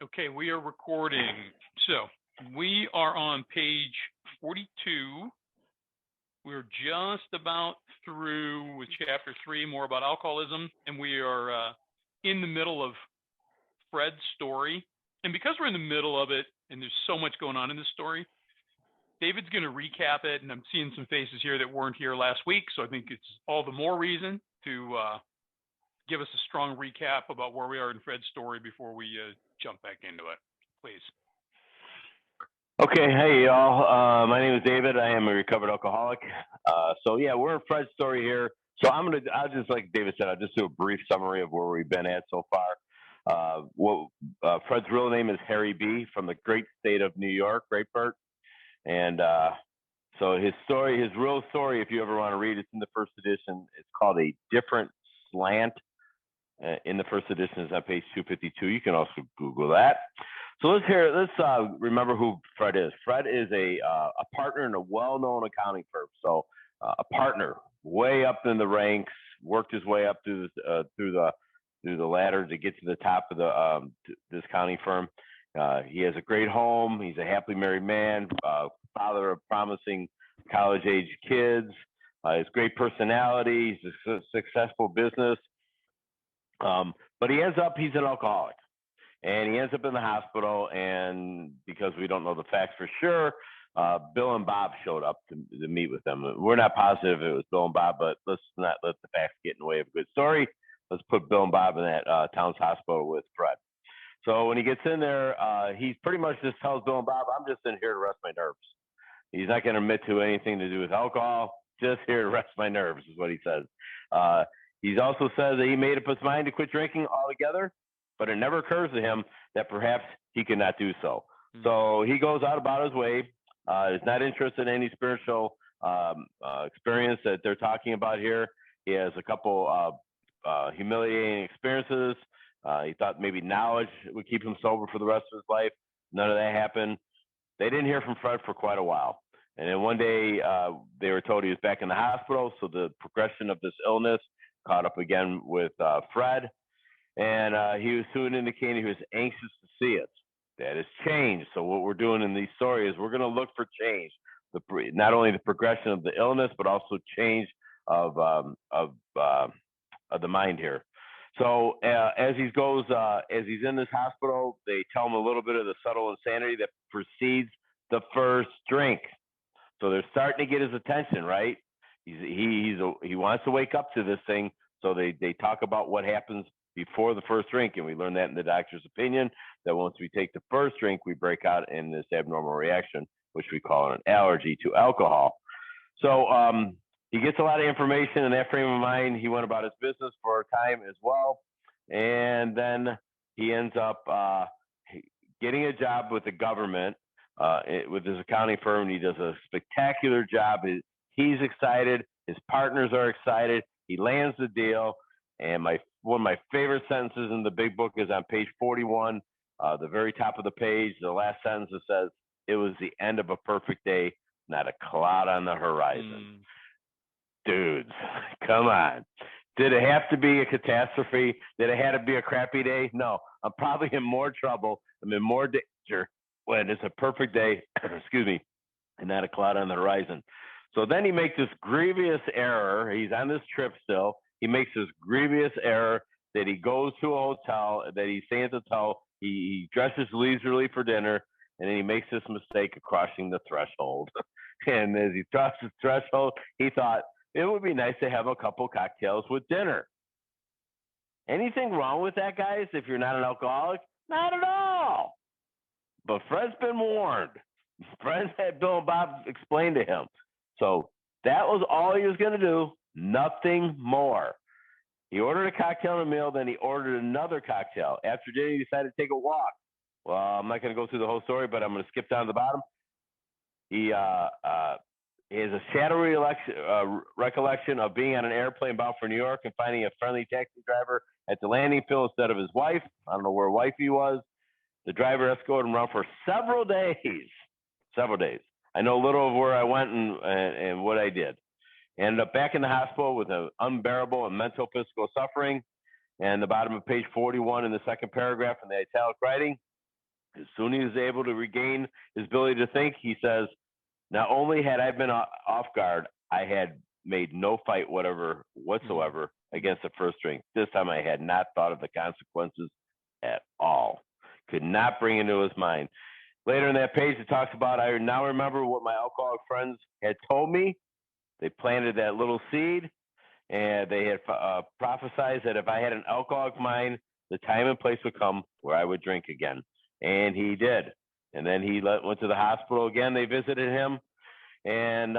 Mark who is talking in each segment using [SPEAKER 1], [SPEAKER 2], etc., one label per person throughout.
[SPEAKER 1] Okay, we are recording. So we are on page 42. We're just about through with chapter 3, more about alcoholism, and we are in the middle of Fred's story. And because we're in the middle of it, and there's so much going on in this story, David's going to recap it. And I'm seeing some faces here that weren't here last week, so I think it's all the more reason to give us a strong recap about where we are in Fred's story before we jump back into it. Please.
[SPEAKER 2] Okay, hey y'all. My name is David. I am a recovered alcoholic. We're in Fred's story here. So I'll just, like David said, I'll just do a brief summary of where we've been at so far. Fred's real name is Harry B. from the great state of New York, Great Bert. And so his story, his real story, if you ever want to read, it's in the first edition. It's called A Different Slant. In the first edition is on page 252. You can also Google that. So let's remember who Fred is. Fred is a partner in a well-known accounting firm. So a partner, way up in the ranks, worked his way up through the ladder to get to the top of this accounting firm. He has a great home. He's a happily married man, father of promising college-age kids. His great personality. He's a successful business. But he's an alcoholic. And he ends up in the hospital, and because we don't know the facts for sure, Bill and Bob showed up to meet with them. We're not positive it was Bill and Bob, but let's not let the facts get in the way of a good story. Let's put Bill and Bob in that town's hospital with Fred. So when he gets in there, he pretty much just tells Bill and Bob, I'm just in here to rest my nerves. He's not going to admit to anything to do with alcohol, just here to rest my nerves is what he says. He also says that he made up his mind to quit drinking altogether, but it never occurs to him that perhaps he cannot do so. Mm-hmm. So he goes out about his way. Is not interested in any spiritual experience that they're talking about here. He has a couple humiliating experiences. He thought maybe knowledge would keep him sober for the rest of his life. None of that happened. They didn't hear from Fred for quite a while. And then one day they were told he was back in the hospital. So the progression of this illness caught up again with Fred. And he was soon indicating he was anxious to see it. That has changed. So what we're doing in these stories, we're going to look for change. Not only the progression of the illness, but also change of the mind here. So as he's in this hospital, they tell him a little bit of the subtle insanity that precedes the first drink. So they're starting to get his attention, right? He wants to wake up to this thing. So they talk about what happens before the first drink, and we learn that in the doctor's opinion, that once we take the first drink, we break out in this abnormal reaction, which we call an allergy to alcohol. So he gets a lot of information in that frame of mind. He went about his business for a time as well, and then he ends up getting a job with the government with his accounting firm. He does a spectacular job. He's excited. His partners are excited. He lands the deal. And one of my favorite sentences in the big book is on page 41, the very top of the page. The last sentence that says, "It was the end of a perfect day, not a cloud on the horizon." Dudes, come on. Did it have to be a catastrophe? Did it have to be a crappy day? No. I'm probably in more trouble. I'm in more danger when it's a perfect day, excuse me, and not a cloud on the horizon. So then he makes this grievous error. He's on this trip still. He makes this grievous error that he goes to a hotel, that he's staying at the hotel. He dresses leisurely for dinner, and then he makes this mistake of crossing the threshold. And as he crosses the threshold, he thought it would be nice to have a couple cocktails with dinner. Anything wrong with that, guys, if you're not an alcoholic? Not at all. But Fred's been warned. Fred had Bill and Bob explain to him. So that was all he was going to do. Nothing more. He ordered a cocktail and a meal, then he ordered another cocktail. After dinner, he decided to take a walk. Well, I'm not going to go through the whole story, but I'm going to skip down to the bottom. He has a shadowy recollection of being on an airplane bound for New York and finding a friendly taxi driver at the landing field instead of his wife. I don't know where wifey was. The driver escorted him around for several days. I know little of where I went and what I did. Ended up back in the hospital with an unbearable and mental physical suffering. And the bottom of page 41 in the second paragraph in the italic writing, as soon as he was able to regain his ability to think, he says, not only had I been off guard, I had made no fight whatsoever against the first drink. This time I had not thought of the consequences at all. Could not bring into his mind. Later in that page, it talks about, I now remember what my alcoholic friends had told me. They planted that little seed, and they had prophesied that if I had an alcoholic mind, the time and place would come where I would drink again. And he did. And then he went to the hospital again. They visited him, and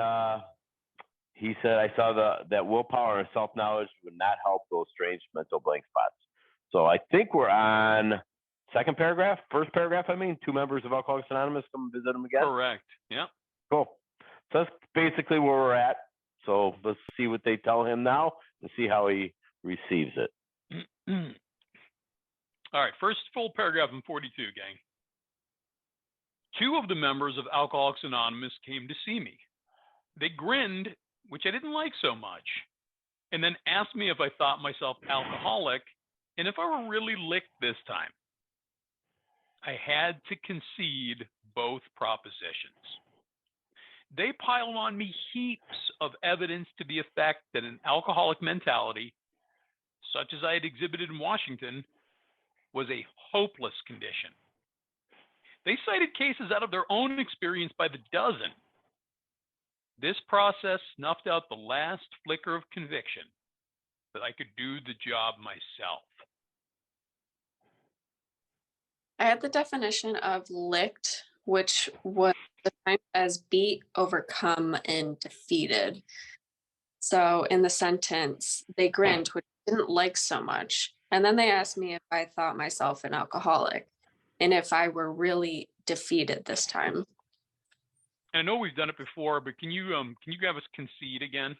[SPEAKER 2] he said, I saw that willpower and self-knowledge would not help those strange mental blank spots. So I think we're on first paragraph, two members of Alcoholics Anonymous come visit him again.
[SPEAKER 1] Correct. Yeah.
[SPEAKER 2] Cool. So that's basically where we're at. So let's see what they tell him now and see how he receives it.
[SPEAKER 1] All right. First full paragraph in 42, gang. 2 of the members of Alcoholics Anonymous came to see me. They grinned, which I didn't like so much, and then asked me if I thought myself alcoholic and if I were really licked this time. I had to concede both propositions. They piled on me heaps of evidence to the effect that an alcoholic mentality, such as I had exhibited in Washington, was a hopeless condition. They cited cases out of their own experience by the dozen. This process snuffed out the last flicker of conviction that I could do the job myself.
[SPEAKER 3] I had the definition of licked, which was defined as beat, overcome, and defeated. So in the sentence, they grinned, which I didn't like so much. And then they asked me if I thought myself an alcoholic and if I were really defeated this time.
[SPEAKER 1] And I know we've done it before, but can you have us concede again?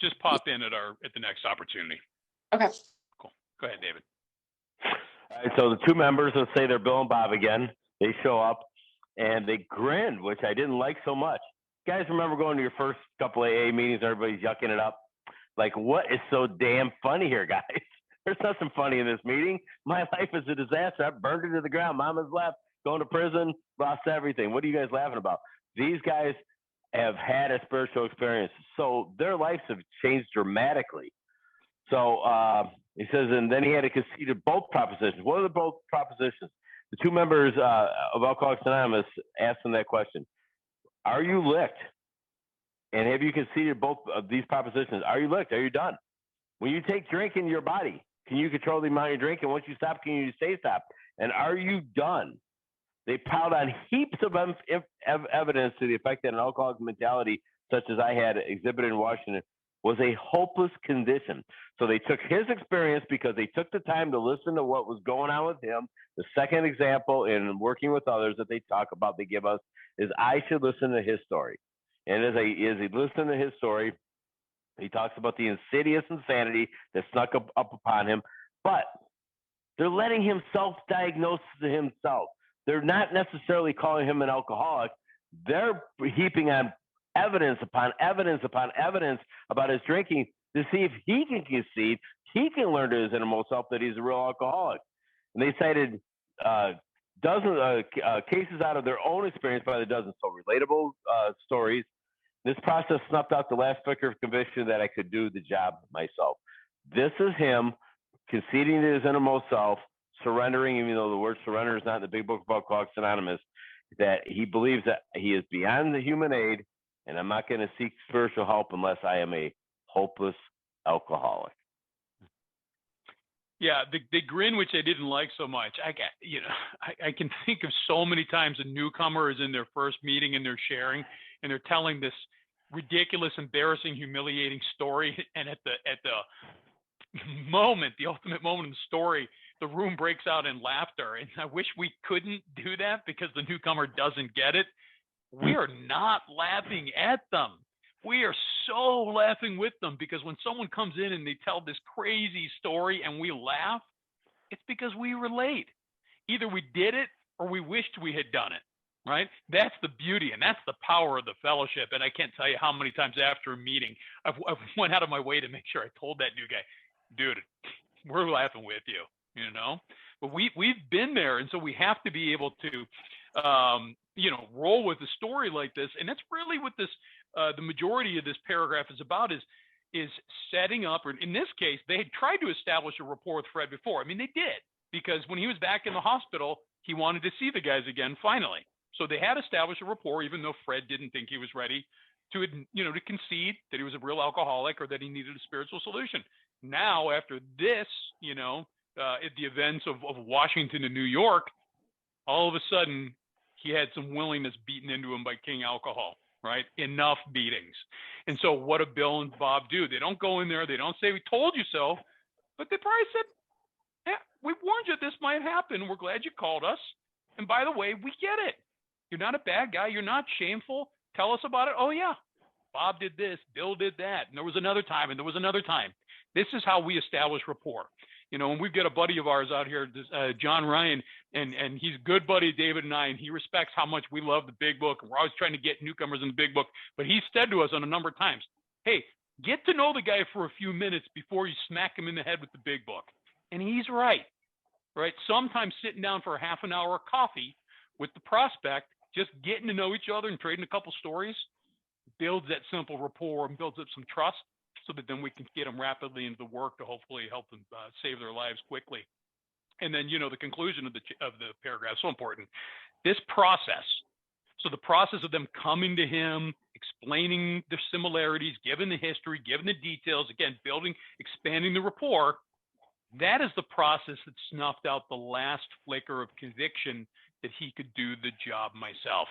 [SPEAKER 1] Just pop in at the next opportunity.
[SPEAKER 3] Okay.
[SPEAKER 1] Cool. Go ahead, David.
[SPEAKER 2] All right, so the 2 members, let's say they're Bill and Bob again. They show up and they grinned, which I didn't like so much. You guys remember going to your first couple of AA meetings, everybody's yucking it up? Like, what is so damn funny here, guys? There's nothing funny in this meeting. My life is a disaster. I burned it to the ground. Mama's left, going to prison, lost everything. What are you guys laughing about? These guys have had a spiritual experience, so their lives have changed dramatically. So he says, and then he had to concede both propositions. What are the both propositions? The 2 members of Alcoholics Anonymous asked him that question. Are you licked? And have you conceded both of these propositions? Are you licked? Are you done? When you take drink in your body, can you control the amount you drink? And once you stop, can you stay stopped? And are you done? They piled on heaps of evidence to the effect that an alcoholic mentality, such as I had exhibited in Washington, was a hopeless condition. So they took his experience because they took the time to listen to what was going on with him. The second example in working with others that they talk about, they give us, is I should listen to his story. And as he listened to his story, he talks about the insidious insanity that snuck up upon him. But they're letting him self-diagnose to himself. They're not necessarily calling him an alcoholic. They're heaping on evidence upon evidence upon evidence about his drinking to see if he can concede, he can learn to his innermost self that he's a real alcoholic. And they cited dozens cases out of their own experience by the dozen, so relatable stories. This process snuffed out the last flicker of conviction that I could do the job myself. This is him conceding to his innermost self, surrendering, even though the word surrender is not in the big book of Alcoholics Anonymous, that he believes that he is beyond the human aid, and I'm not going to seek spiritual help unless I am a hopeless alcoholic.
[SPEAKER 1] Yeah, the grin, which I didn't like so much. I can think of so many times a newcomer is in their first meeting and they're sharing and they're telling this ridiculous, embarrassing, humiliating story, and at the moment, the ultimate moment in the story, the room breaks out in laughter. And I wish we couldn't do that because the newcomer doesn't get it. We are not laughing at them. We are so laughing with them because when someone comes in and they tell this crazy story and we laugh, it's because we relate. Either we did it or we wished we had done it, right? That's the beauty and that's the power of the fellowship. And I can't tell you how many times after a meeting, I've went out of my way to make sure I told that new guy, dude, we're laughing with you. you know. But we've been there, and so we have to be able to, roll with a story like this. And that's really what this, the majority of this paragraph is about, is setting up, or in this case, they had tried to establish a rapport with Fred before. I mean, they did, because when he was back in the hospital, he wanted to see the guys again, finally. So they had established a rapport, even though Fred didn't think he was ready to, to concede that he was a real alcoholic or that he needed a spiritual solution. Now, after this, at the events of Washington and New York, all of a sudden he had some willingness beaten into him by King Alcohol, right? Enough beatings. And so what do Bill and Bob do? They don't go in there. They don't say, we told you so, but they probably said, yeah, we warned you this might happen. We're glad you called us. And by the way, we get it. You're not a bad guy. You're not shameful. Tell us about it. Oh yeah, Bob did this, Bill did that, and there was another time, and there was another time. This is how we establish rapport. And we've got a buddy of ours out here, John Ryan, and he's a good buddy of David and I, and he respects how much we love the Big Book, and we're always trying to get newcomers in the Big Book. But he said to us on a number of times, hey, get to know the guy for a few minutes before you smack him in the head with the Big Book. And he's right? Sometimes sitting down for a half an hour of coffee with the prospect, just getting to know each other and trading a couple stories, builds that simple rapport and builds up some trust, so that then we can get them rapidly into the work to hopefully help them save their lives quickly. And then, the conclusion of the paragraph is so important. This process, so the process of them coming to him, explaining the similarities, giving the history, giving the details, again, building, expanding the rapport, that is the process that snuffed out the last flicker of conviction that he could do the job myself.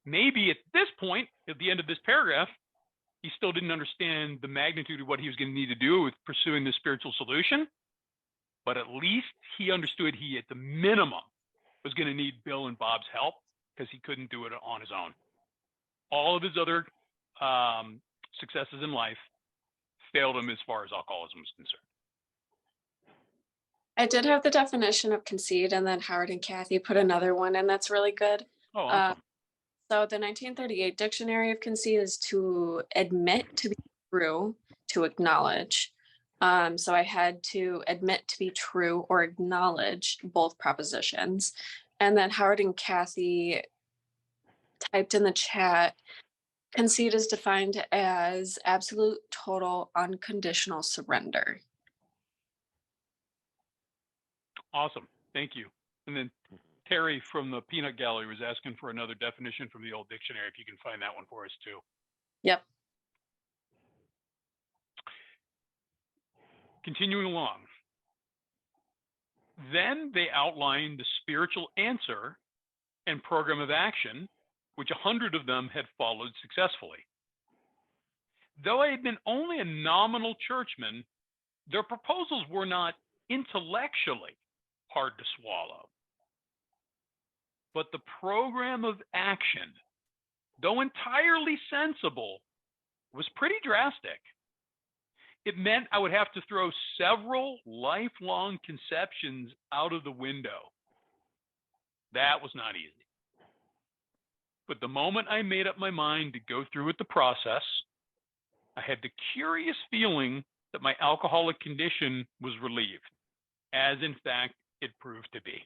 [SPEAKER 1] Maybe at this point, at the end of this paragraph, he still didn't understand the magnitude of what he was going to need to do with pursuing the spiritual solution, but at least he understood he, at the minimum, was going to need Bill and Bob's help, because he couldn't do it on his own. All of his other successes in life failed him as far as alcoholism was concerned.
[SPEAKER 3] I did have the definition of concede, and then Howard and Kathy put another one, and that's really good.
[SPEAKER 1] Oh, awesome.
[SPEAKER 3] So the 1938 dictionary of concede is to admit to be true, to acknowledge. So I had to admit to be true or acknowledge both propositions. And then Howard and Kathy typed in the chat, concede is defined as absolute, total, unconditional surrender.
[SPEAKER 1] Awesome. Thank you. And then Terry from the Peanut Gallery was asking for another definition from the old dictionary, if you can find that one for us too.
[SPEAKER 3] Yep.
[SPEAKER 1] Continuing along. Then they outlined the spiritual answer and program of action, which 100 of them had followed successfully. Though I had been only a nominal churchman, their proposals were not intellectually hard to swallow. But the program of action, though entirely sensible, was pretty drastic. It meant I would have to throw several lifelong conceptions out of the window. That was not easy. But the moment I made up my mind to go through with the process, I had the curious feeling that my alcoholic condition was relieved, as in fact it proved to be.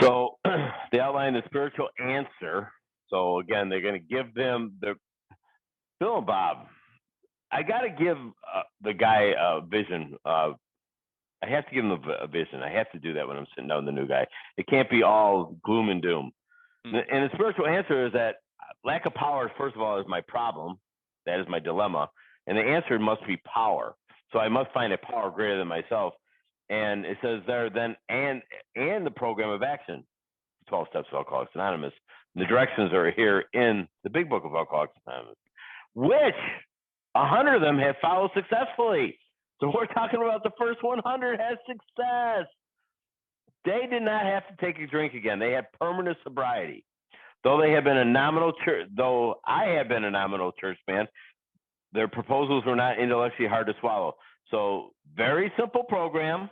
[SPEAKER 2] So they outline the spiritual answer. So again, they're going to give them Bill and Bob. I got to give the guy a vision. I have to give him a vision. I have to do that when I'm sitting down with the new guy. It can't be all gloom and doom. Mm-hmm. And the spiritual answer is that lack of power, first of all, is my problem. That is my dilemma. And the answer must be power. So I must find a power greater than myself. And it says there then, and the program of action, 12 Steps of Alcoholics Anonymous. And the directions are here in the Big Book of Alcoholics Anonymous, which 100 of them have followed successfully. So we're talking about the first 100 has success. They did not have to take a drink again. They had permanent sobriety. Though they had been a nominal church, though I had been a nominal churchman, their proposals were not intellectually hard to swallow. So very simple program.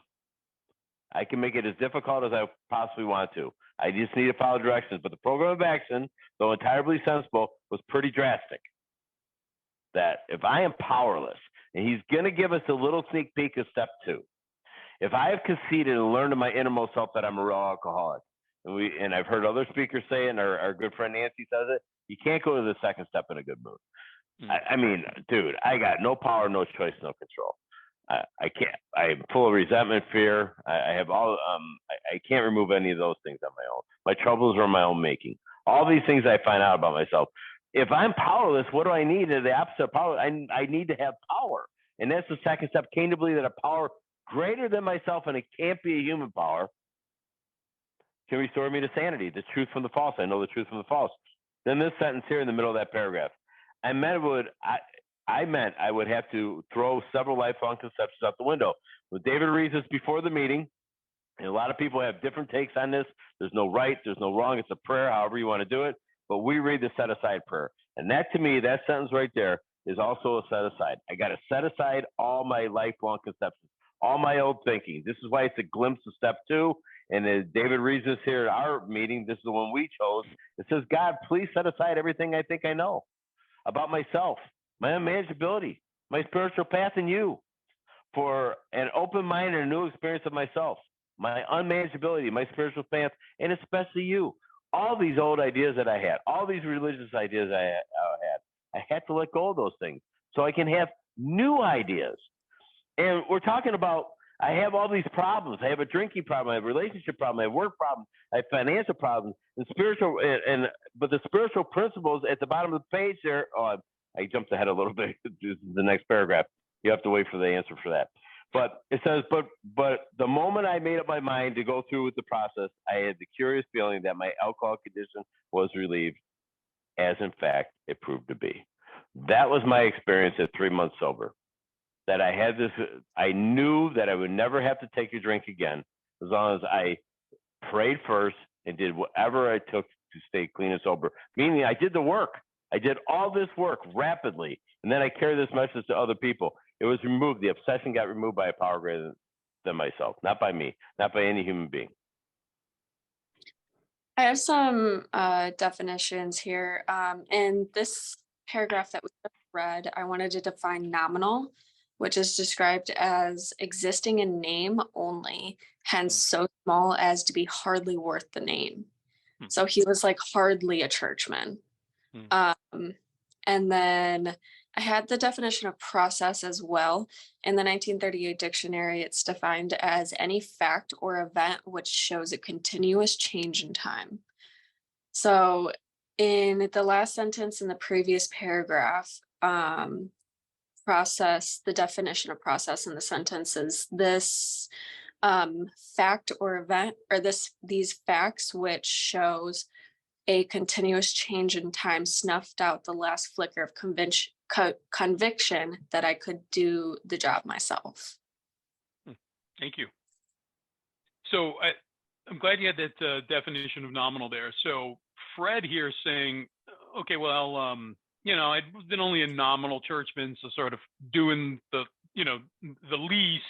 [SPEAKER 2] I can make it as difficult as I possibly want to. I just need to follow directions. But the program of action, though entirely sensible, was pretty drastic. That if I am powerless, And he's going to give us a little sneak peek of step 2. If I have conceded and learned in my innermost self that I'm a real alcoholic, and I've heard other speakers say it, and our good friend Nancy says it, you can't go to the second step in a good mood. I mean, dude, I got no power, no choice, no control. I can't. I'm full of resentment, fear. I have all. I can't remove any of those things on my own. My troubles are my own making. All these things I find out about myself. If I'm powerless, what do I need? The opposite of power. I need to have power, and that's the second step. Came to believe that a power greater than myself, and it can't be a human power, can restore me to sanity. The truth from the false. I know the truth from the false. Then this sentence here in the middle of that paragraph. I meant I would have to throw several lifelong conceptions out the window. With David Rees before the meeting, and a lot of people have different takes on this. There's no right, there's no wrong. It's a prayer, however you want to do it. But we read the set aside prayer. And that, to me, that sentence right there is also a set aside. I got to set aside all my lifelong conceptions, all my old thinking. This is why it's a glimpse of step 2. And as David reads this here at our meeting, this is the one we chose. It says, God, please set aside everything I think I know about myself, my unmanageability, my spiritual path in you, for an open mind and a new experience of myself, my unmanageability, my spiritual path, and especially you. All these old ideas that I had, all these religious ideas I had to let go of those things so I can have new ideas. And we're talking about, I have all these problems. I have a drinking problem. I have a relationship problem. I have work problems. I have financial problems and spiritual. But the spiritual principles at the bottom of the page there. Oh, I jumped ahead a little bit. This is the next paragraph. You have to wait for the answer for that. But it says, but the moment I made up my mind to go through with the process, I had the curious feeling that my alcohol condition was relieved, as in fact it proved to be. That was my experience at 3 months sober. That I had this, I knew that I would never have to take a drink again as long as I prayed first and did whatever I took to stay clean and sober. Meaning I did the work. I did all this work rapidly, and then I carried this message to other people. It was removed. The obsession got removed by a power greater than myself, not by me, not by any human being.
[SPEAKER 3] I have some definitions here. In this paragraph that we just read, I wanted to define nominal, which is described as existing in name only, hence so small as to be hardly worth the name. So he was like hardly a churchman. And then I had the definition of process as well. In the 1938 dictionary, it's defined as any fact or event which shows a continuous change in time. So in the last sentence in the previous paragraph, process, the definition of process in the sentence is this fact or event, or these facts which shows a continuous change in time snuffed out the last flicker of conviction that I could do the job myself.
[SPEAKER 1] Thank you. So I'm glad you had that definition of nominal there. So Fred here is saying, okay, well, I've been only a nominal churchman, so sort of doing the least.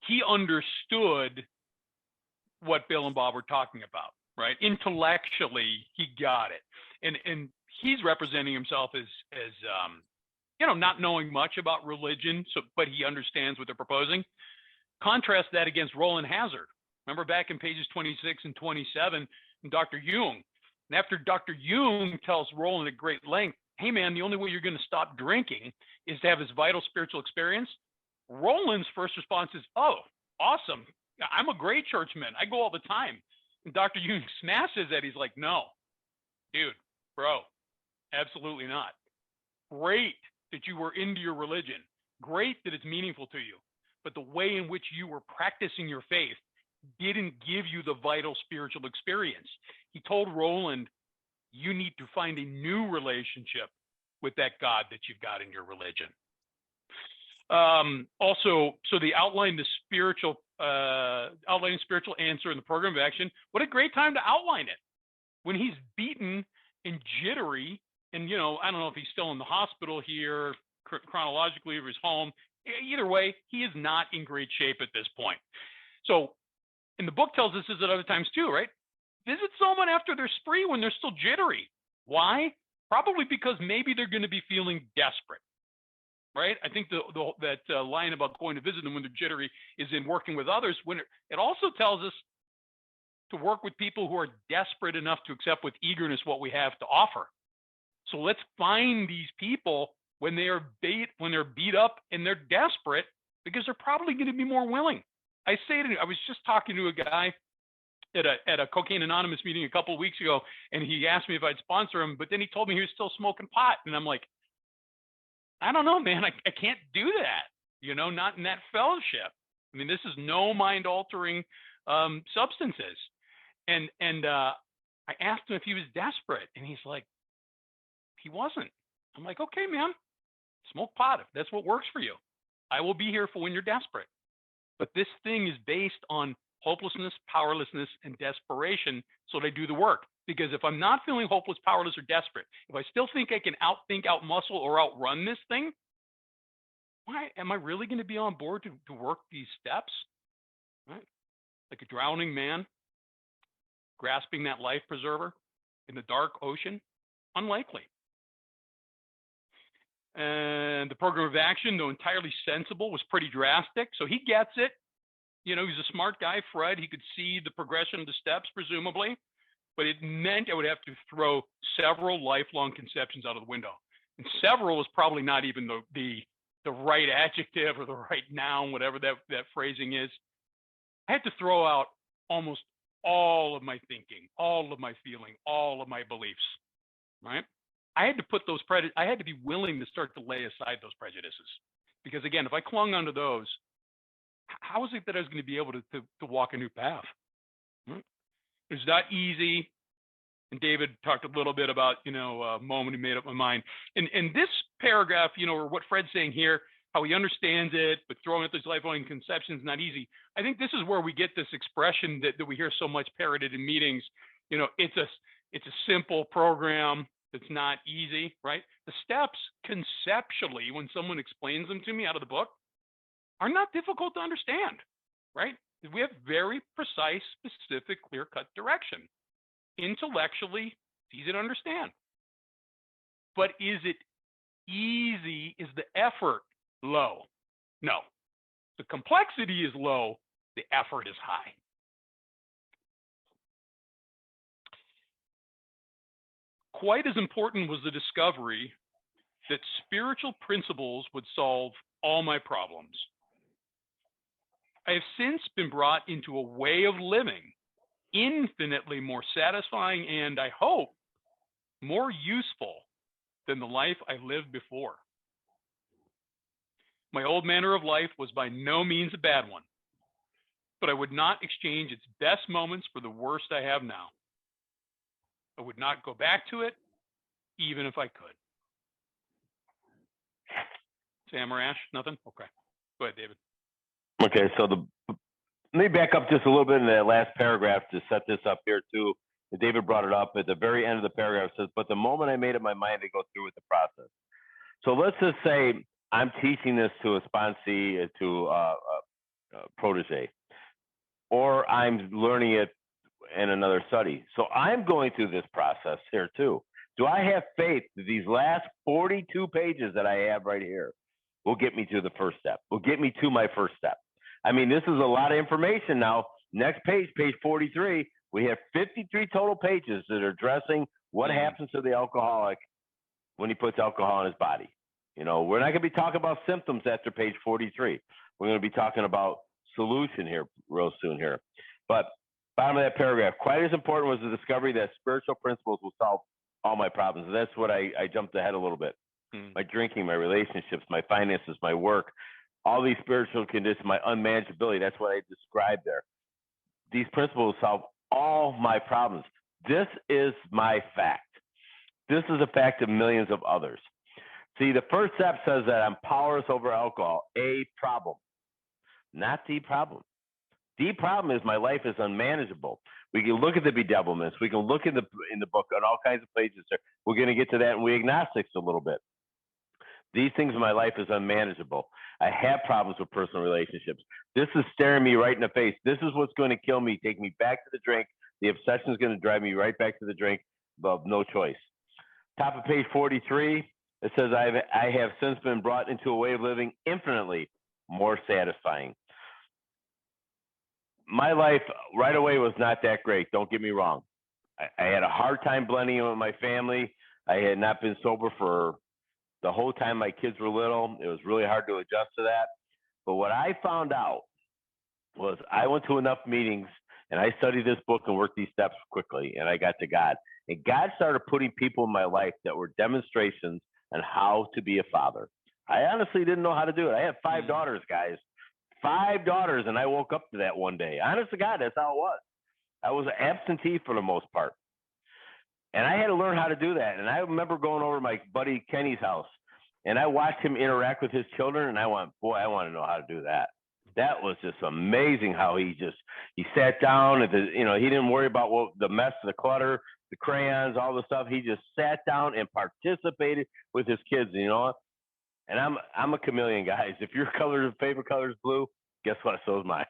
[SPEAKER 1] He understood what Bill and Bob were talking about, right? Intellectually, he got it. And he's representing himself as not knowing much about religion, but he understands what they're proposing. Contrast that against Roland Hazard. Remember back in pages 26 and 27, and Dr. Jung. And after Dr. Jung tells Roland at great length, hey man, the only way you're going to stop drinking is to have this vital spiritual experience, Roland's first response is, oh, awesome. I'm a great churchman. I go all the time. And Dr. Jung smashes that. He's like, no, dude, bro, absolutely not. Great that you were into your religion. Great that it's meaningful to you. But the way in which you were practicing your faith didn't give you the vital spiritual experience. He told Roland, you need to find a new relationship with that God that you've got in your religion. Also, so they outlined the outlining spiritual answer in the program of action. What a great time to outline it. When he's beaten and jittery, and I don't know if he's still in the hospital here chronologically or his home. Either way, he is not in great shape at this point. So, and the book tells us this at other times too, right? Visit someone after their spree when they're still jittery. Why? Probably because maybe they're going to be feeling desperate. right? I think that line about going to visit them when they're jittery is in working with others. When it also tells us to work with people who are desperate enough to accept with eagerness what we have to offer. So let's find these people when they're beat up and they're desperate, because they're probably going to be more willing. I was just talking to a guy at a Cocaine Anonymous meeting a couple of weeks ago, and he asked me if I'd sponsor him, but then he told me he was still smoking pot, and I'm like, I don't know, man. I can't do that. Not in that fellowship. I mean, this is no mind-altering substances. And I asked him if he was desperate, and he's like, he wasn't. I'm like, okay, man, smoke pot if that's what works for you. I will be here for when you're desperate. But this thing is based on hopelessness, powerlessness, and desperation. So they do the work. Because if I'm not feeling hopeless, powerless, or desperate, if I still think I can outthink, outmuscle, or outrun this thing, why am I really going to be on board to work these steps? Right? Like a drowning man grasping that life preserver in the dark ocean? Unlikely. And the program of action, though entirely sensible, was pretty drastic. So he gets it. He's a smart guy, Fred. He could see the progression of the steps, presumably. But it meant I would have to throw several lifelong conceptions out of the window. And several was probably not even the right adjective or the right noun, whatever that phrasing is. I had to throw out almost all of my thinking, all of my feeling, all of my beliefs, right? I had to put those I had to be willing to start to lay aside those prejudices. Because again, if I clung onto those, how is it that I was going to be able to walk a new path? Right? It's not easy. And David talked a little bit about, a moment he made up my mind. And this paragraph, or what Fred's saying here, how he understands it, but throwing out those lifelong conceptions is not easy. I think this is where we get this expression that we hear so much parroted in meetings. It's a simple program that's not easy, right? The steps conceptually, when someone explains them to me out of the book, are not difficult to understand, right? We have very precise, specific, clear-cut direction. Intellectually, it's easy to understand. But is it easy? Is the effort low? No. The complexity is low. The effort is high. Quite as important was the discovery that spiritual principles would solve all my problems. I have since been brought into a way of living infinitely more satisfying and, I hope, more useful than the life I lived before. My old manner of life was by no means a bad one, but I would not exchange its best moments for the worst I have now. I would not go back to it, even if I could. Sam or Ash, nothing? Okay. Go ahead, David.
[SPEAKER 2] Okay, so let me back up just a little bit in that last paragraph to set this up here too. David brought it up at the very end of the paragraph. It says, but the moment I made up my mind to go through with the process. So let's just say I'm teaching this to a sponsee, to a protege, or I'm learning it in another study. So I'm going through this process here too. Do I have faith that these last 42 pages that I have right here will get me to the first step, will get me to my first step? I mean, this is a lot of information now. Next page, page 43, we have 53 total pages that are addressing what happens to the alcoholic when he puts alcohol in his body. We're not going to be talking about symptoms after page 43. We're going to be talking about solution here real soon here. But bottom of that paragraph, quite as important was the discovery that spiritual principles will solve all my problems. And that's what I jumped ahead a little bit. My drinking, my relationships, my finances, my work, all these spiritual conditions, my unmanageability, that's what I described there. These principles solve all my problems. This is my fact. This is a fact of millions of others. See, the first step says that I'm powerless over alcohol, a problem, not the problem. The problem is my life is unmanageable. We can look at the bedevilments. We can look in the book on all kinds of places there. We're going to get to that in We Agnostics a little bit. These things in my life is unmanageable. I have problems with personal relationships. This is staring me right in the face. This is what's going to kill me, take me back to the drink. The obsession is going to drive me right back to the drink, but no choice. Top of page 43, It says, I have since been brought into a way of living infinitely more satisfying. My life right away was not that great. Don't get me wrong. I had a hard time blending in with my family. I had not been sober for the whole time my kids were little. It was really hard to adjust to that. But what I found out was I went to enough meetings and I studied this book and worked these steps quickly, and I got to God. And God started putting people in my life that were demonstrations on how to be a father. I honestly didn't know how to do it. I have 5 daughters, guys. 5 daughters, and I woke up to that one day. Honest to God, that's how it was. I was an absentee for the most part. And I had to learn how to do that. And I remember going over to my buddy Kenny's house, and I watched him interact with his children, and I went, boy, I want to know how to do that. That was just amazing how he sat down and he didn't worry about the mess, the clutter, the crayons, all the stuff. He just sat down and participated with his kids, And I'm a chameleon, guys. If your favorite color is blue, guess what? So is mine.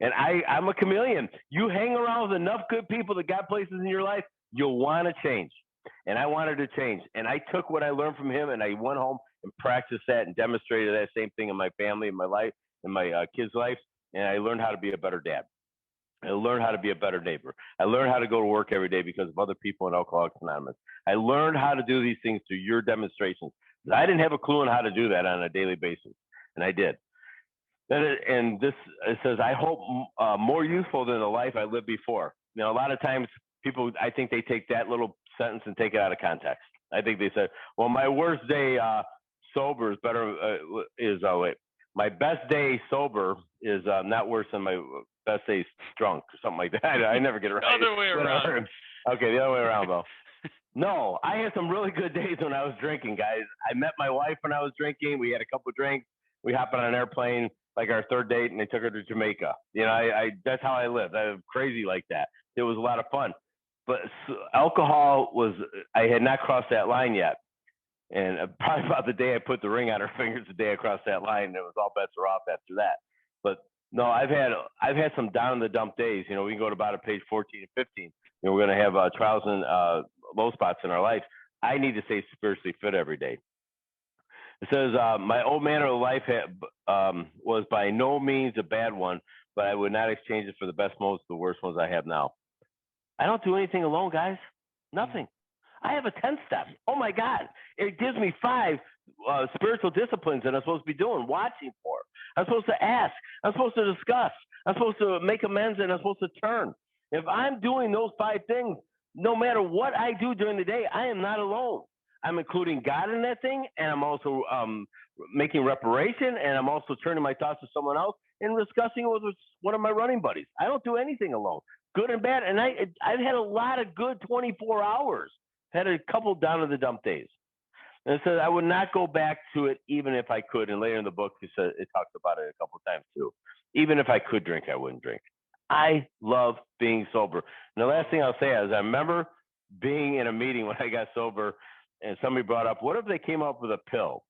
[SPEAKER 2] And I'm a chameleon. You hang around with enough good people that got places in your life, you'll want to change. And I wanted to change. And I took what I learned from him and I went home and practiced that and demonstrated that same thing in my family, in my life, in my kids' life. And I learned how to be a better dad. I learned how to be a better neighbor. I learned how to go to work every day because of other people in Alcoholics Anonymous. I learned how to do these things through your demonstrations. I didn't have a clue on how to do that on a daily basis, and I did. It says, I hope more useful than the life I lived before. A lot of times people, I think they take that little sentence and take it out of context. I think they said, well, my worst day sober is better, my best day sober is not worse than my best day drunk or something like that. I never get it right.
[SPEAKER 1] The other way around.
[SPEAKER 2] Okay, the other way around, though. No, I had some really good days when I was drinking, guys. I met my wife when I was drinking. We had a couple of drinks. We hopped on an airplane, like our third date, and they took her to Jamaica. That's how I lived. I was crazy like that. It was a lot of fun. But alcohol I had not crossed that line yet. And probably about the day I put the ring on her fingers, the day I crossed that line, and it was all bets are off after that. But no, I've had some down in the dump days. We can go to about page 14 and 15. We're going to have trials and low spots in our life. I need to stay spiritually fit every day. It says, my old manner of life was by no means a bad one, but I would not exchange it for the best moments, the worst ones I have now. I don't do anything alone, guys. Nothing. I have a 10-step. Oh my God. It gives me 5 spiritual disciplines that I'm supposed to be doing, watching for. I'm supposed to ask. I'm supposed to discuss. I'm supposed to make amends, and I'm supposed to turn. If I'm doing those 5 things, no matter what I do during the day, I am not alone. I'm including God in that thing, and I'm also making reparation, and I'm also turning my thoughts to someone else and discussing it with one of my running buddies. I don't do anything alone, good and bad. And I've had a lot of good 24 hours. Had a couple down in the dump days. And it says I would not go back to it even if I could. And later in the book, it talks about it a couple of times too. Even if I could drink, I wouldn't drink. I love being sober. And the last thing I'll say is I remember being in a meeting when I got sober and somebody brought up, what if they came up with a pill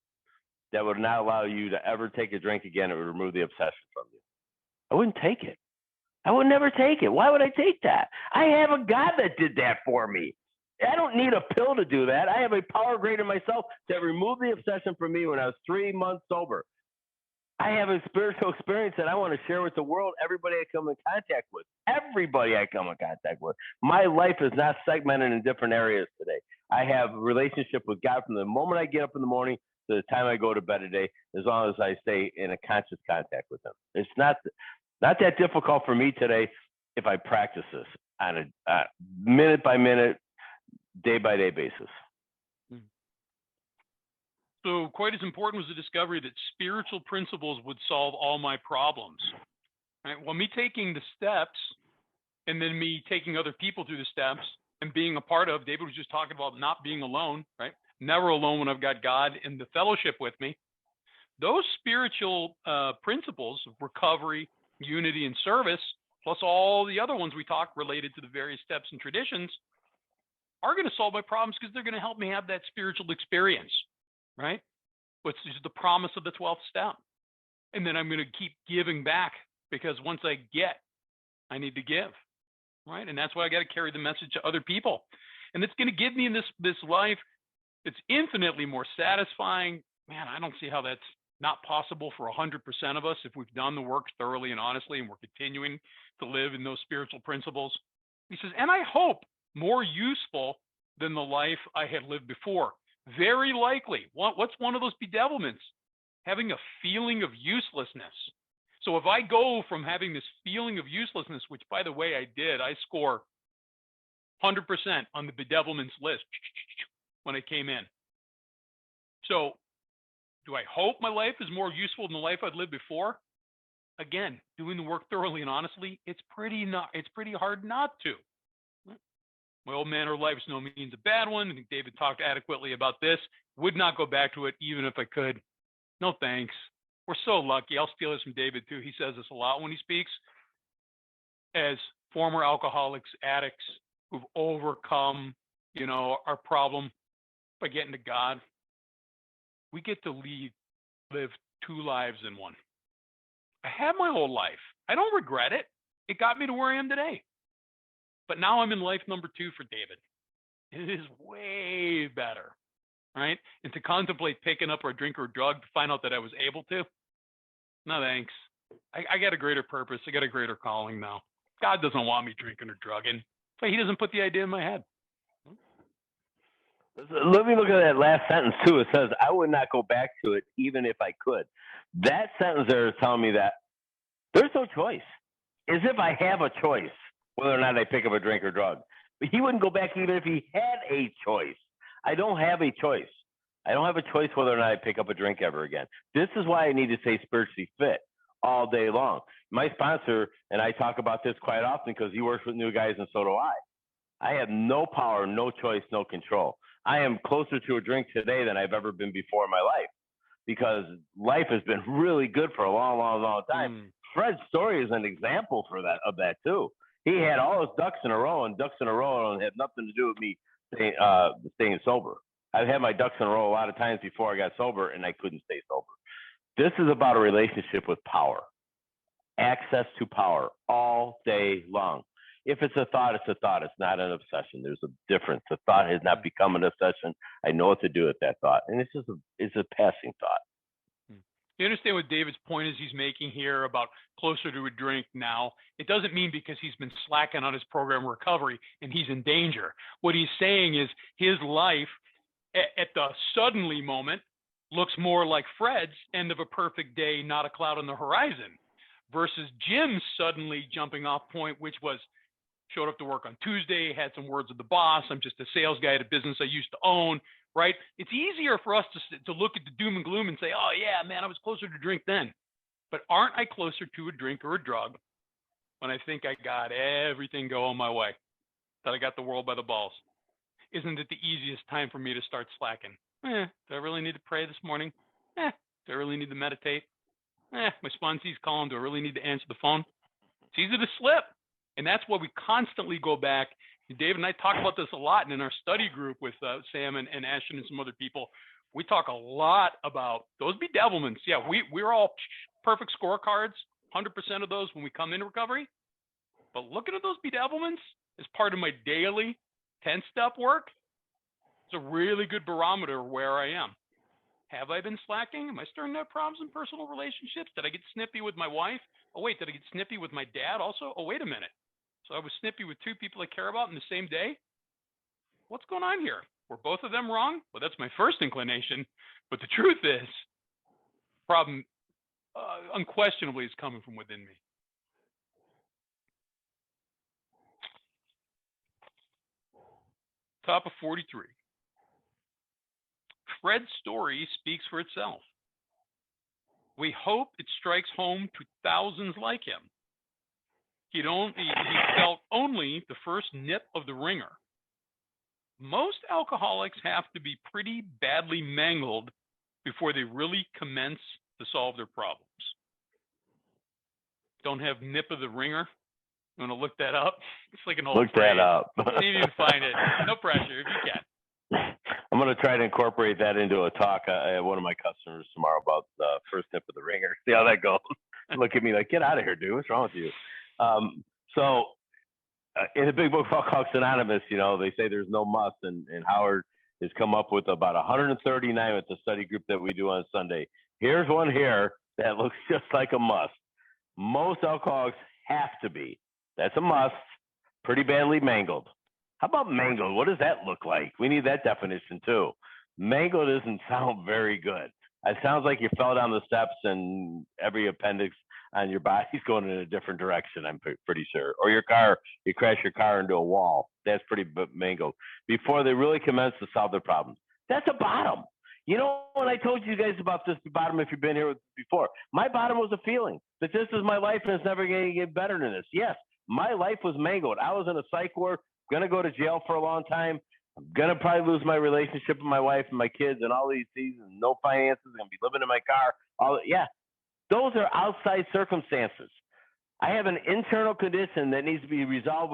[SPEAKER 2] that would not allow you to ever take a drink again? It would remove the obsession from you. I wouldn't take it. I would never take it. Why would I take that? I have a God that did that for me. I don't need a pill to do that. I have a power greater myself that removed the obsession from me when I was 3 months sober. I have a spiritual experience that I want to share with the world, everybody I come in contact with. Everybody I come in contact with. My life is not segmented in different areas today. I have a relationship with God from the moment I get up in the morning to the time I go to bed today, as long as I stay in a conscious contact with Him. It's not that difficult for me today if I practice this on a minute by minute, day by day basis.
[SPEAKER 1] So quite as important was the discovery that spiritual principles would solve all my problems. Right? Well, me taking the steps and then me taking other people through the steps and being a part of, David was just talking about not being alone, right? Never alone when I've got God in the fellowship with me. Those spiritual principles of recovery, unity, and service, plus all the other ones we talked related to the various steps and traditions, are going to solve my problems because they're going to help me have that spiritual experience, right? Which is the promise of the 12th step. And then I'm going to keep giving back because once I get, I need to give, right? And that's why I got to carry the message to other people. And it's going to give me in this life It's infinitely more satisfying. Man, I don't see how that's not possible for 100% of us if we've done the work thoroughly and honestly, and we're continuing to live in those spiritual principles. He says, and I hope more useful than the life I had lived before. Very likely. What's one of those bedevilments? Having a feeling of uselessness. So if I go from having this feeling of uselessness, which by the way I did, I score 100% on the bedevilments list when I came in. So do I hope my life is more useful than the life I'd lived before? Again, doing the work thoroughly and honestly, it's pretty hard not to. My old manner of life is no means a bad one. I think David talked adequately about this. Would not go back to it even if I could. No thanks. We're so lucky. I'll steal this from David too. He says this a lot when he speaks. As former alcoholics, addicts who've overcome, our problem by getting to God, we get to live two lives in one. I had my whole life. I don't regret it. It got me to where I am today. But now I'm in life number 2 for David. It is way better, right? And to contemplate picking up a drink or a drug to find out that I was able to, no thanks. I got a greater purpose. I got a greater calling now. God doesn't want me drinking or drugging. So he doesn't put the idea in my head.
[SPEAKER 2] Let me look at that last sentence too. It says, I would not go back to it even if I could. That sentence there is telling me that there's no choice. As if I have a choice whether or not I pick up a drink or drug. But he wouldn't go back even if he had a choice. I don't have a choice. I don't have a choice whether or not I pick up a drink ever again. This is why I need to stay spiritually fit all day long. My sponsor and I talk about this quite often because he works with new guys and so do I. I have no power, no choice, no control. I am closer to a drink today than I've ever been before in my life because life has been really good for a long, long, long time. Fred's story is an example of that too. He had all his ducks in a row, and ducks in a row had nothing to do with me staying sober. I've had my ducks in a row a lot of times before I got sober, and I couldn't stay sober. This is about a relationship with power, access to power all day long. If it's a thought, it's a thought. It's not an obsession. There's a difference. The thought has not become an obsession. I know what to do with that thought, and it's a passing thought.
[SPEAKER 1] You understand what David's point is he's making here about closer to a drink now? It doesn't mean because he's been slacking on his program recovery and he's in danger. What he's saying is his life at the suddenly moment looks more like Fred's end of a perfect day, not a cloud on the horizon, versus Jim's suddenly jumping off point, which was showed up to work on Tuesday, had some words with the boss. I'm just a sales guy at a business I used to own. Right? It's easier for us to look at the doom and gloom and say, oh, yeah, man, I was closer to drink then. But aren't I closer to a drink or a drug when I think I got everything going my way, that I got the world by the balls? Isn't it the easiest time for me to start slacking? Do I really need to pray this morning? Do I really need to meditate? My sponsee's calling. Do I really need to answer the phone? It's easy to slip. And that's why we constantly go back. David and I talk about this a lot, and in our study group with Sam and Ashton and some other people, we talk a lot about those bedevilments. Yeah, we're all perfect scorecards, 100% of those when we come into recovery. But looking at those bedevilments as part of my daily 10-step work, it's a really good barometer of where I am. Have I been slacking? Am I starting to have problems in personal relationships? Did I get snippy with my wife? Oh, wait, did I get snippy with my dad also? Oh, wait a minute. So I was snippy with 2 people I care about in the same day? What's going on here? Were both of them wrong? Well, that's my first inclination. But the truth is, problem unquestionably is coming from within me. Top of 43. Fred's story speaks for itself. We hope it strikes home to thousands like him. He felt only the first nip of the ringer. Most alcoholics have to be pretty badly mangled before they really commence to solve their problems. Don't have nip of the ringer? You want to look that up? It's like an old
[SPEAKER 2] Look
[SPEAKER 1] phrase.
[SPEAKER 2] that up.
[SPEAKER 1] See if you can find it. No pressure if you can.
[SPEAKER 2] I'm going to try to incorporate that into a talk at one of my customers tomorrow about the first nip of the ringer. See how that goes. Look at me like, get out of here, dude. What's wrong with you? In the big book of Alcoholics Anonymous, they say there's no must, and Howard has come up with about 139 with the study group that we do on Sunday. Here's one here that looks just like a must. Most alcoholics have to be. That's a must. Pretty badly mangled. How about mangled? What does that look like? We need that definition too. Mangled doesn't sound very good. It sounds like you fell down the steps and every appendix on your body's going in a different direction, I'm pretty sure. Or you crash your car into a wall. That's pretty mangled. Before they really commence to solve their problems. That's a bottom. You know, when I told you guys about this bottom, if you've been here before, my bottom was a feeling that this is my life and it's never going to get better than this. Yes, my life was mangled. I was in a psych ward, going to go to jail for a long time. I'm going to probably lose my relationship with my wife and my kids and all these things and no finances. I'm going to be living in my car. Those are outside circumstances. I have an internal condition that needs to be solved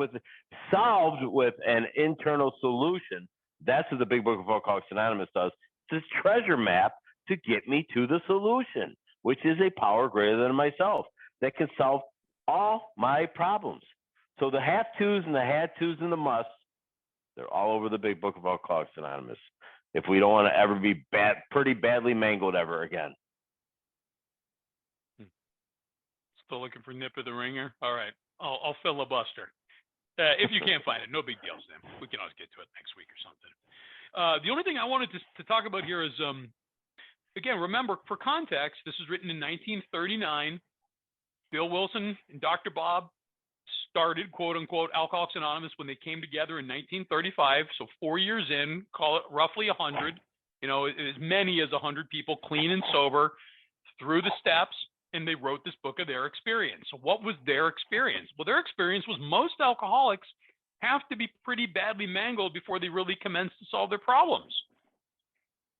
[SPEAKER 2] with an internal solution. That's what the Big Book of Alcoholics Anonymous does. It's this treasure map to get me to the solution, which is a power greater than myself that can solve all my problems. So the have-tos and the had-tos and the musts, they're all over the Big Book of Alcoholics Anonymous. If we don't want to ever be pretty badly mangled ever again.
[SPEAKER 1] Still looking for Nip of the Ringer? All right, I'll filibuster. If you can't find it, no big deal, Sam. We can always get to it next week or something. The only thing I wanted to talk about here is, again, remember, for context, this was written in 1939. Bill Wilson and Dr. Bob started, quote unquote, Alcoholics Anonymous when they came together in 1935. So 4 years in, call it roughly 100, as many as 100 people, clean and sober, through the steps, and they wrote this book of their experience. So what was their experience? Well, their experience was most alcoholics have to be pretty badly mangled before they really commence to solve their problems.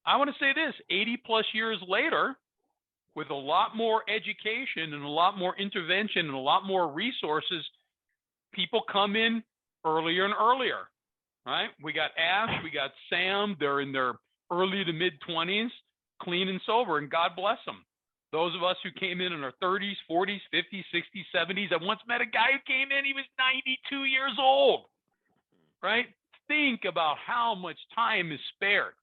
[SPEAKER 1] I want to say this, 80 plus years later, with a lot more education and a lot more intervention and a lot more resources, people come in earlier and earlier, right? We got Ash, we got Sam, they're in their early to mid 20s, clean and sober, and God bless them. Those of us who came in our 30s, 40s, 50s, 60s, 70s, I once met a guy who came in, he was 92 years old, right? Think about how much time is spared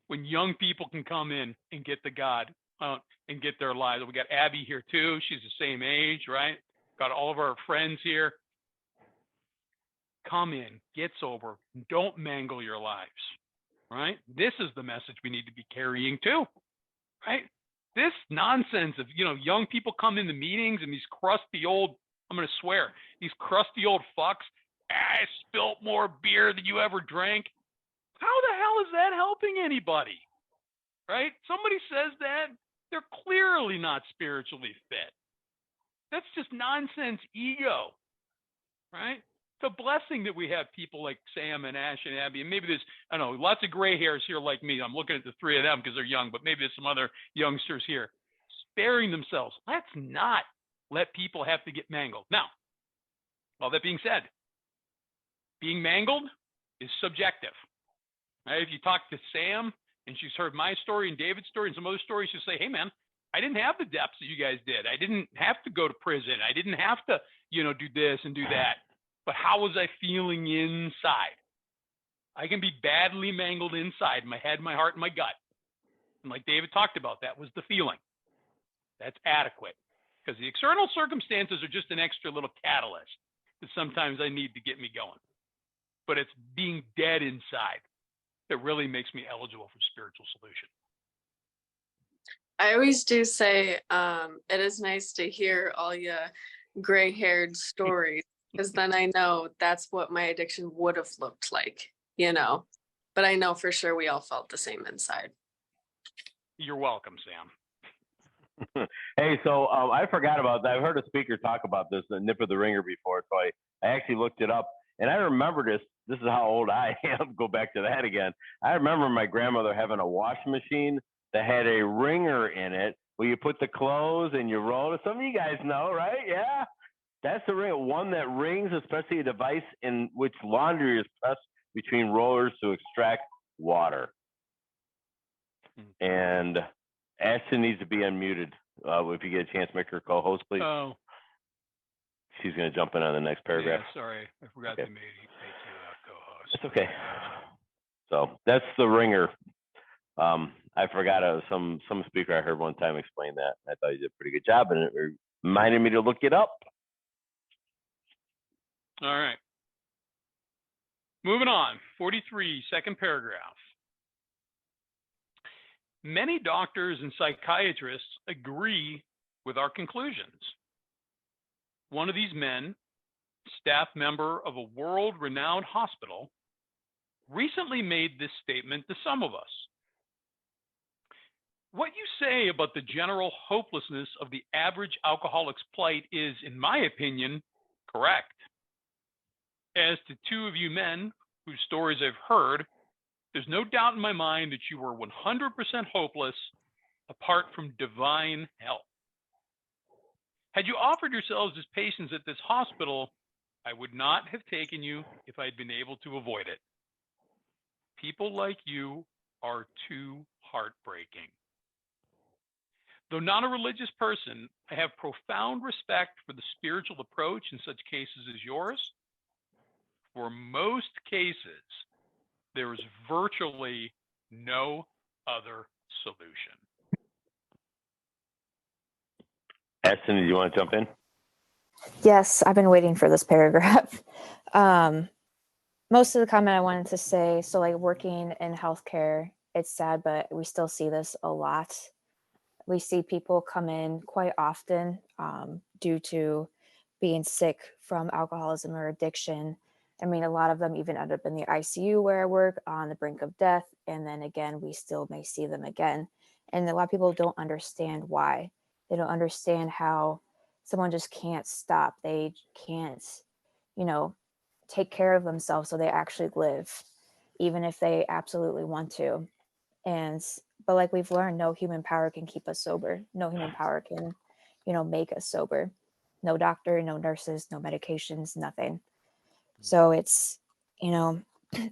[SPEAKER 1] when young people can come in and get the God and get their lives. We got Abby here too. She's the same age, right? Got all of our friends here. Come in, get sober, don't mangle your lives, right? This is the message we need to be carrying too, right? This nonsense of, young people come into meetings and these crusty old, I'm going to swear, these crusty old fucks, I spilt more beer than you ever drank. How the hell is that helping anybody, right? Somebody says that, they're clearly not spiritually fit. That's just nonsense ego, right? It's a blessing that we have people like Sam and Ash and Abby, and maybe there's, I don't know, lots of gray hairs here like me. I'm looking at the three of them because they're young, but maybe there's some other youngsters here sparing themselves. Let's not let people have to get mangled. Now, all that being said, being mangled is subjective. Right? If you talk to Sam and she's heard my story and David's story and some other stories, she'll say, hey man, I didn't have the depths that you guys did. I didn't have to go to prison. I didn't have to, do this and do that. But how was I feeling inside? I can be badly mangled inside, my head, my heart, and my gut. And like David talked about, that was the feeling. That's adequate. Because the external circumstances are just an extra little catalyst that sometimes I need to get me going. But it's being dead inside that really makes me eligible for spiritual solution.
[SPEAKER 3] I always do say it is nice to hear all your gray-haired stories, because then I know that's what my addiction would have looked like, but I know for sure we all felt the same inside.
[SPEAKER 1] You're welcome, Sam.
[SPEAKER 2] Hey, so I forgot about that. I've heard a speaker talk about this, the Nip of the Ringer before, so I actually looked it up, and I remember this. This is how old I am. Go back to that again. I remember my grandmother having a washing machine that had a ringer in it where you put the clothes and you roll it. Some of you guys know, right? Yeah. That's the ring, one that rings, especially a device in which laundry is pressed between rollers to extract water. And Ashton needs to be unmuted. If you get a chance, make her co-host, please.
[SPEAKER 1] Oh.
[SPEAKER 2] She's going to jump in on the next paragraph.
[SPEAKER 1] Yeah, sorry. I forgot to make you co-host.
[SPEAKER 2] It's okay. So that's the ringer. I forgot some speaker I heard one time explain that. I thought he did a pretty good job, and it reminded me to look it up.
[SPEAKER 1] All right. Moving on. 43, second paragraph. Many doctors and psychiatrists agree with our conclusions. One of these men, staff member of a world-renowned hospital, recently made this statement to some of us. What you say about the general hopelessness of the average alcoholic's plight is, in my opinion, correct. As to two of you men whose stories I've heard, there's no doubt in my mind that you were 100% hopeless apart from divine help. Had you offered yourselves as patients at this hospital, I would not have taken you if I'd been able to avoid it. People like you are too heartbreaking. Though not a religious person, I have profound respect for the spiritual approach in such cases as yours. For most cases, there is virtually no other solution.
[SPEAKER 2] Ashton, do you want to jump in?
[SPEAKER 4] Yes, I've been waiting for this paragraph. Most of the comment I wanted to say, so like working in healthcare, it's sad, but we still see this a lot. We see people come in quite often due to being sick from alcoholism or addiction. I mean, a lot of them even end up in the ICU where I work, on the brink of death. And then again, we still may see them again. And a lot of people don't understand why. They don't understand how someone just can't stop. They can't, take care of themselves so they actually live, even if they absolutely want to. But like we've learned, no human power can keep us sober. No human power can, make us sober. No doctor, no nurses, no medications, nothing. So it's, in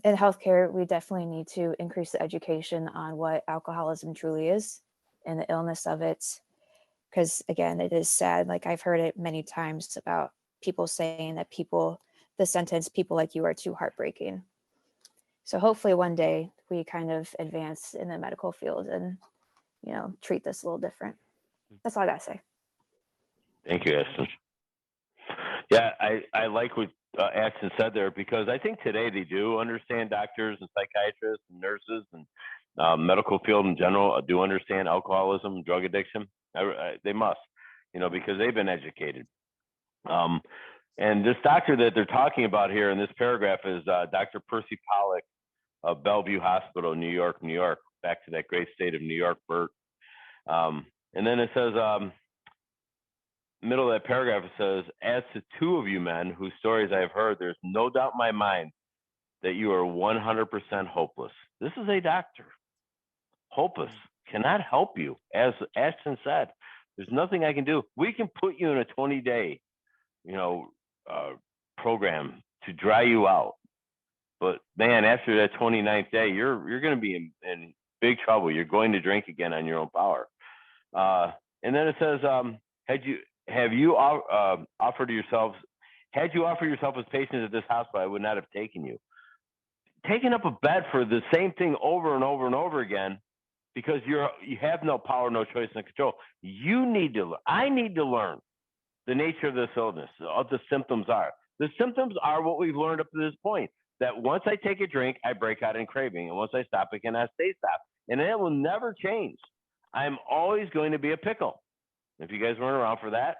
[SPEAKER 4] healthcare, we definitely need to increase the education on what alcoholism truly is and the illness of it. Because again, it is sad. Like I've heard it many times about people saying that the sentence, people like you are too heartbreaking. So hopefully one day we kind of advance in the medical field and, treat this a little different. That's all I gotta say.
[SPEAKER 2] Thank you, Ashton. Yeah, I like what Ashton said there, because I think today they do understand, doctors and psychiatrists and nurses and medical field in general do understand alcoholism and drug addiction. They must, because they've been educated. And this doctor that they're talking about here in this paragraph is Dr. Percy Pollack of Bellevue Hospital, New York. Back to that great state of New York, Bert. And then it says, middle of that paragraph, it says, as to two of you men whose stories I have heard, there's no doubt in my mind that you are 100% hopeless. This is a doctor. Hopeless. Cannot help you. As Ashton said, there's nothing I can do. We can put you in a 20-day, program to dry you out. But man, after that 29th day, you're going to be in big trouble. You're going to drink again on your own power. And then it says, had you offered yourself as patients at this hospital, I would not have taken you. Taking up a bed for the same thing over and over and over again, because you have no power, no choice, no control. I need to learn the nature of this illness, what the symptoms are. The symptoms are what we've learned up to this point, that once I take a drink, I break out in craving. And once I stop, I cannot stay stopped. And that will never change. I'm always going to be a pickle. If you guys weren't around for that,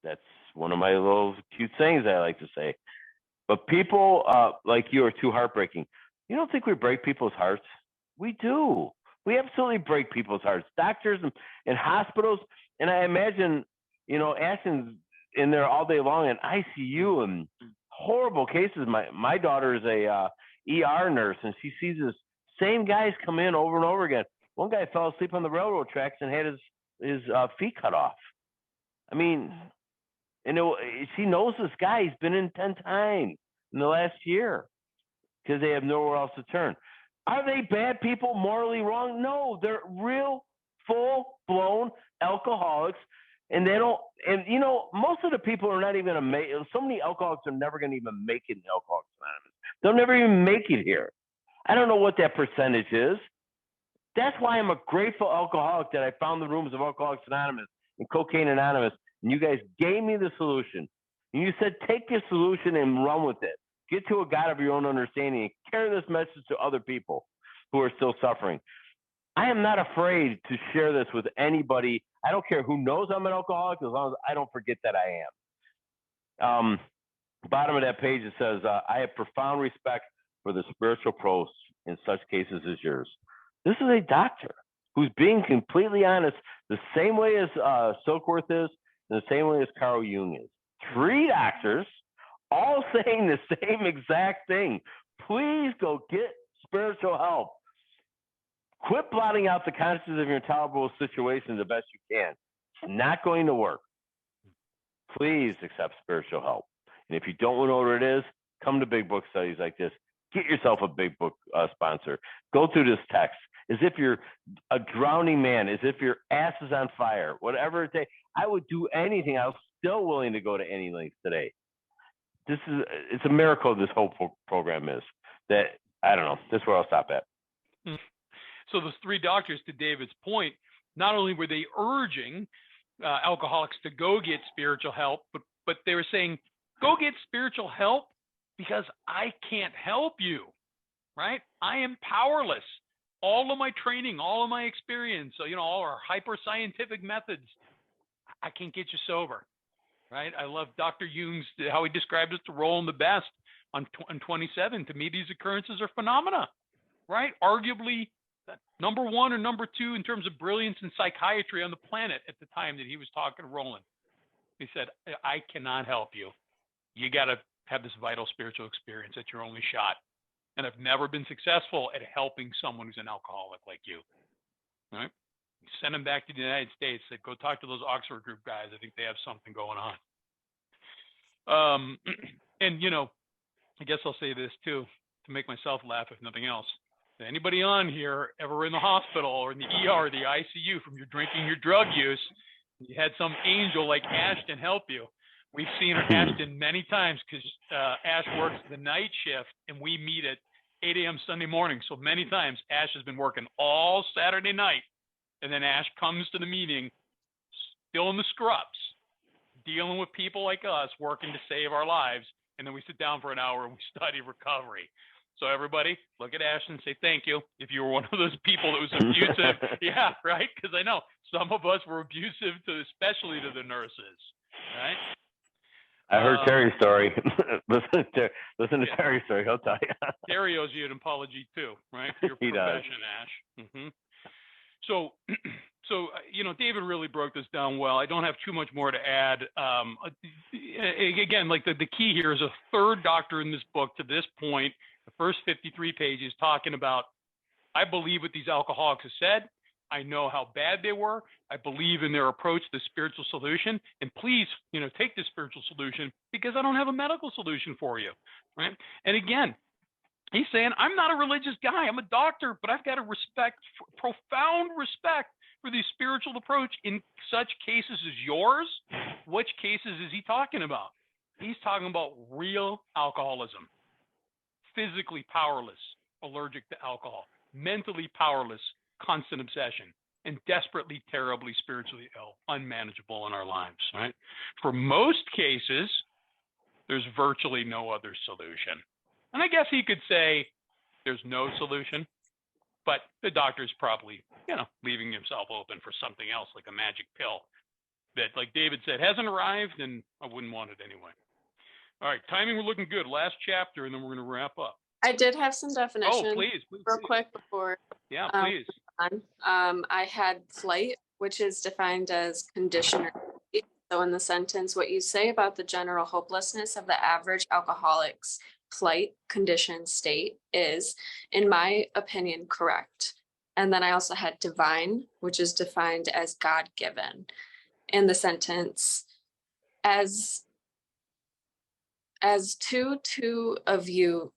[SPEAKER 2] that's one of my little cute sayings I like to say. But people like you are too heartbreaking. You don't think we break people's hearts? We do. We absolutely break people's hearts. Doctors and hospitals, and I imagine, Ashton's in there all day long in ICU and horrible cases. My daughter is a ER nurse, and she sees this same guys come in over and over again. One guy fell asleep on the railroad tracks and had his feet cut off. I mean, she knows this guy. He's been in 10 times in the last year because they have nowhere else to turn. Are they bad people, morally wrong? No, they're real, full-blown alcoholics. And they don't, and most of the people are not even so many alcoholics are never going to even make it in Alcoholics Anonymous. They'll never even make it here. I don't know what that percentage is. That's why I'm a grateful alcoholic that I found the rooms of Alcoholics Anonymous and Cocaine Anonymous, and you guys gave me the solution. And you said, take this solution and run with it. Get to a God of your own understanding and carry this message to other people who are still suffering. I am not afraid to share this with anybody. I don't care who knows I'm an alcoholic, as long as I don't forget that I am. Bottom of that page, it says, I have profound respect for the spiritual pros in such cases as yours. This is a doctor who's being completely honest, the same way as Silkworth is, and the same way as Carl Jung is. 3 doctors all saying the same exact thing. Please go get spiritual help. Quit blotting out the consequences of your intolerable situation the best you can. It's not going to work. Please accept spiritual help. And if you don't know what it is, come to Big Book studies like this. Get yourself a Big Book sponsor. Go through this text as if you're a drowning man, as if your ass is on fire, whatever it takes. I would do anything. I was still willing to go to any length today. It's a miracle this whole program is. That, I don't know. That's where I'll stop at.
[SPEAKER 1] So those 3 doctors, to David's point, not only were they urging alcoholics to go get spiritual help, but they were saying, go get spiritual help because I can't help you, right? I am powerless. All of my training, all of my experience, all our hyper scientific methods, I can't get you sober, right? I love Dr. Jung's, how he describes it, to roll in the best on 27. To me, these occurrences are phenomena, right? Arguably number 1 or number 2 in terms of brilliance in psychiatry on the planet at the time that he was talking to Roland. He said, I cannot help you. You got to have this vital spiritual experience. It's your only shot. And I've never been successful at helping someone who's an alcoholic like you. Right? Send them back to the United States. Said, go talk to those Oxford Group guys. I think they have something going on. And, I guess I'll say this too, to make myself laugh, if nothing else. Anybody on here ever in the hospital or in the ER or the ICU from your drinking, your drug use, you had some angel like Ashton help you. We've seen Ashton many times because Ash works the night shift and we meet at 8 a.m. Sunday morning. So many times Ash has been working all Saturday night, and then Ash comes to the meeting still in the scrubs, dealing with people like us working to save our lives. And then we sit down for an hour and we study recovery. So everybody, look at Ash and say thank you. If you were one of those people that was abusive, yeah, right? Because I know some of us were abusive especially to the nurses, right?
[SPEAKER 2] I heard Terry's story. listen to Terry's story. He'll tell you.
[SPEAKER 1] Terry owes you an apology too, right? For your profession, Ash. Mm-hmm. So, David really broke this down well. I don't have too much more to add. Again, like the key here is a 3rd doctor in this book to this point, the first 53 pages, talking about, I believe what these alcoholics have said. I know how bad they were. I believe in their approach to the spiritual solution. And please, take the spiritual solution because I don't have a medical solution for you, right? And again, he's saying, I'm not a religious guy. I'm a doctor, but I've got profound respect for the spiritual approach in such cases as yours. Which cases is he talking about? He's talking about real alcoholism, physically powerless, allergic to alcohol, mentally powerless, constant obsession, and desperately, terribly spiritually ill, unmanageable in our lives, right? For most cases, there's virtually no other solution. And I guess he could say there's no solution, but the doctor's probably, leaving himself open for something else like a magic pill that, like David said, hasn't arrived, and I wouldn't want it anyway. All right, timing, we're looking good. Last chapter, and then we're going to wrap up.
[SPEAKER 3] I did have some definitions.
[SPEAKER 1] Oh, please.
[SPEAKER 3] Real quick before.
[SPEAKER 1] Yeah, please.
[SPEAKER 3] I had flight, which is defined as condition or state. So in the sentence, what you say about the general hopelessness of the average alcoholic's plight, condition, state is, in my opinion, correct. And then I also had divine, which is defined as God-given. In the sentence, as two of you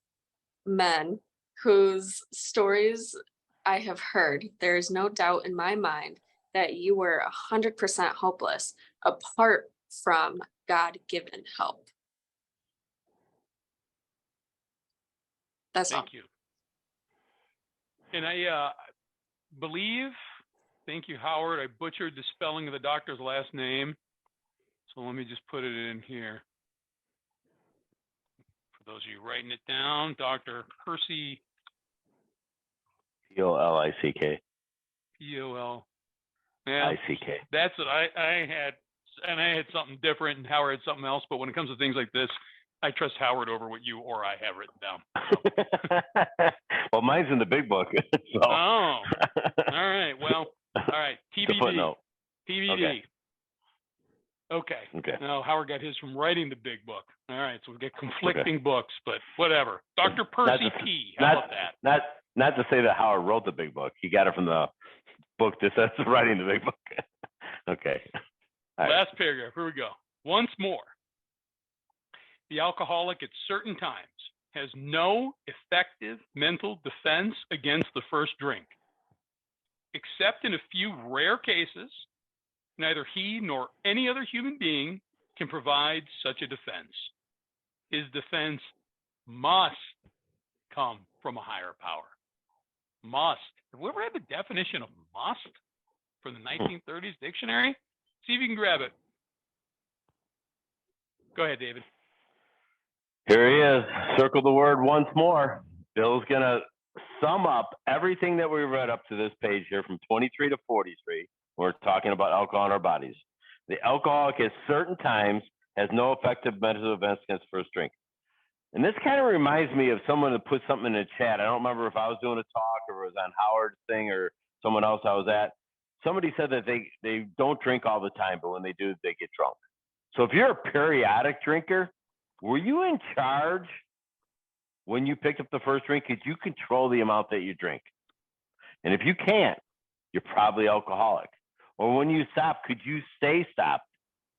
[SPEAKER 3] men whose stories I have heard, there is no doubt in my mind that you were 100% hopeless apart from God-given help. That's all.
[SPEAKER 1] Thank you. And I believe, thank you, Howard, I butchered the spelling of the doctor's last name. So let me just put it in here. For those of you writing it down, Dr. Percy,
[SPEAKER 2] Polick.
[SPEAKER 1] P-O-L. Yeah,
[SPEAKER 2] I-C-K.
[SPEAKER 1] that's what I had, and I had something different, and Howard had something else. But when it comes to things like this, I trust Howard over what you or I have written down.
[SPEAKER 2] Well, mine's in the big book. So.
[SPEAKER 1] Oh, all right. Well, all right.
[SPEAKER 2] The
[SPEAKER 1] TBD.
[SPEAKER 2] footnote.
[SPEAKER 1] TBD. Okay.
[SPEAKER 2] Okay.
[SPEAKER 1] Now Howard got his from writing the big book. All right, so we get conflicting books, but whatever. Dr. Percy P. How about that?
[SPEAKER 2] Not to say that Howard wrote the big book. He got it from the book that says writing the big book. Okay. All right.
[SPEAKER 1] Last paragraph. Here we go. Once more, the alcoholic at certain times has no effective mental defense against the first drink. Except in a few rare cases, neither he nor any other human being can provide such a defense. His defense must come from a higher power. Must. Have we ever had the definition of must from the 1930s dictionary? See if you can grab it. Go ahead, David.
[SPEAKER 2] Here he is. Circle the word once more. Bill's going to sum up everything that we read up to this page here from 23 to 43. We're talking about alcohol in our bodies. The alcoholic at certain times has no effective mental defense against first drink. And this kind of reminds me of someone that put something in the chat. I don't remember if I was doing a talk or it was on Howard's thing or someone else I was at. Somebody said that they don't drink all the time, but when they do, they get drunk. So if you're a periodic drinker, were you in charge when you picked up the first drink? Could you control the amount that you drink? And if you can't, you're probably alcoholic. Or when you stop, could you stay stopped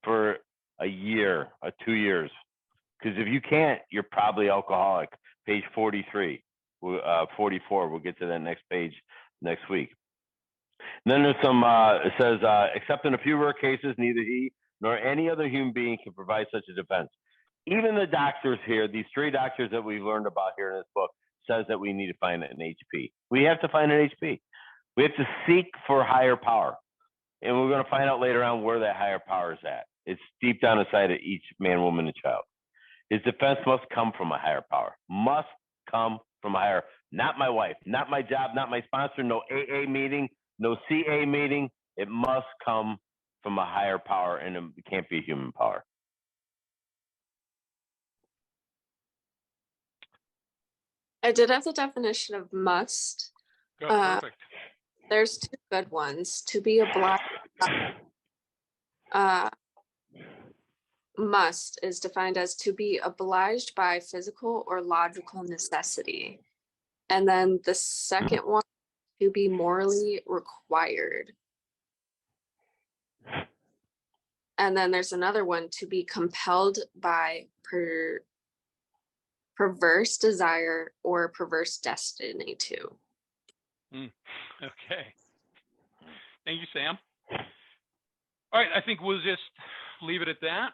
[SPEAKER 2] for a year or 2 years? Because if you can't, you're probably alcoholic. Page 43, 44. We'll get to that next page next week. And then there's some, it says, except in a few rare cases, neither he nor any other human being can provide such a defense. Even the doctors here, these 3 doctors that we've learned about here in this book, says that we need to find an HP. We have to find an HP. We have to seek for higher power. And we're going to find out later on where that higher power is at. It's deep down inside of each man, woman, and child. His defense must come from a higher power. Must come from a higher, not my wife, not my job, not my sponsor, no AA meeting, no CA meeting. It must come from a higher power, and it can't be human power.
[SPEAKER 3] I did have the definition of must.
[SPEAKER 1] Go, perfect.
[SPEAKER 3] There's 2 good ones. To be obliged. Must is defined as to be obliged by physical or logical necessity. And then the second one, to be morally required. And then there's another one, to be compelled by perverse desire or perverse destiny to.
[SPEAKER 1] Okay. Thank you, Sam. All right, I think we'll just leave it at that.